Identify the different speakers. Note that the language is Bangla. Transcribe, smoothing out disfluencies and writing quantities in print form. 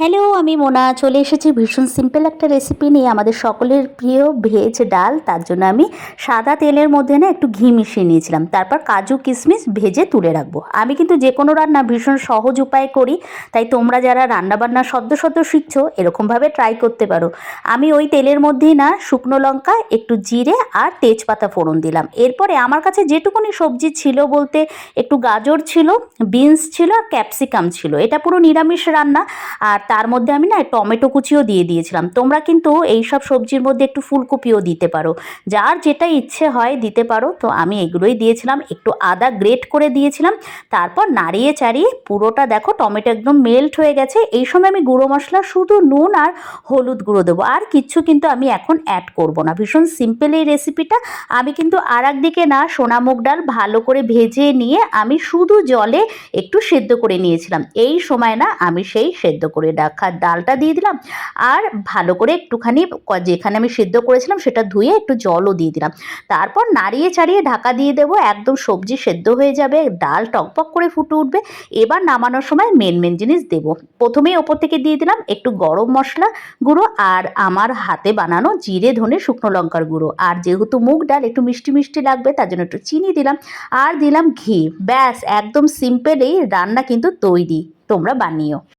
Speaker 1: হ্যালো, আমি মোনা চলে এসেছি ভীষণ সিম্পল একটা রেসিপি নিয়ে। আমাদের সকলের প্রিয় ভেজ ডাল। তার জন্য আমি সাদা তেলের মধ্যে না একটু ঘি মিশিয়ে নিয়েছিলাম, তারপর কাজু কিশমিশ ভেজে তুলে রাখবো। আমি কিন্তু যে কোনো রান্না ভীষণ সহজ উপায়ে করি, তাই তোমরা যারা রান্নাবান্না সদ্য সদ্য শিখছো এরকমভাবে ট্রাই করতে পারো। আমি ওই তেলের মধ্যেই না শুকনো লঙ্কা, একটু জিরে আর তেজপাতা ফোড়ন দিলাম। এরপরে আমার কাছে যেটুকুনি সবজি ছিল বলতে একটু গাজর ছিল, বিনস ছিল আর ক্যাপসিকাম ছিল। এটা পুরো নিরামিষ রান্না। আর তার মধ্যে আমি না টমেটো কুচিও দিয়ে দিয়েছিলাম। তোমরা কিন্তু এই সব সবজির মধ্যে একটু ফুলকপিও দিতে পারো, যার যেটা ইচ্ছে হয় দিতে পারো। তো আমি এগুলোই দিয়েছিলাম, একটু আদা গ্রেট করে দিয়েছিলাম। তারপর নাড়িয়ে চাড়িয়ে পুরোটা দেখো টমেটো একদম মেল্ট হয়ে গেছে। এই সময় আমি গুঁড়ো মশলা শুধু নুন আর হলুদ গুঁড়ো দেবো, আর কিচ্ছু কিন্তু আমি এখন অ্যাড করব না। ভীষণ সিম্পল এই রেসিপিটা। আমি কিন্তু আর একদিকে না সোনা মুগ ডাল ভালো করে ভেজে নিয়ে আমি শুধু জলে একটু সেদ্ধ করে নিয়েছিলাম। এই সময় না আমি সেই সেদ্ধ করে রাখা ডালটা দিয়ে দিলাম, আর ভালো করে একটুখানি যেখানে আমি সেদ্ধ করেছিলাম সেটা ধুয়ে একটু জলও দিয়ে দিলাম। তারপর নাড়িয়ে চাড়িয়ে ঢাকা দিয়ে দেবো। একদম সবজি সেদ্ধ হয়ে যাবে, ডাল টকবক করে ফুটে উঠবে। এবার নামানোর সময় মেন জিনিস দেবো। প্রথমেই ওপর থেকে দিয়ে দিলাম একটু গরম মশলা গুঁড়ো আর আমার হাতে বানানো জিরে ধনে শুকনো লঙ্কার গুঁড়ো। আর যেহেতু মুগ ডাল একটু মিষ্টি মিষ্টি লাগবে তার জন্য একটু চিনি দিলাম, আর দিলাম ঘি। ব্যাস, একদম সিম্পল এই রান্না কিন্তু তৈরি। তোমরা বানিও।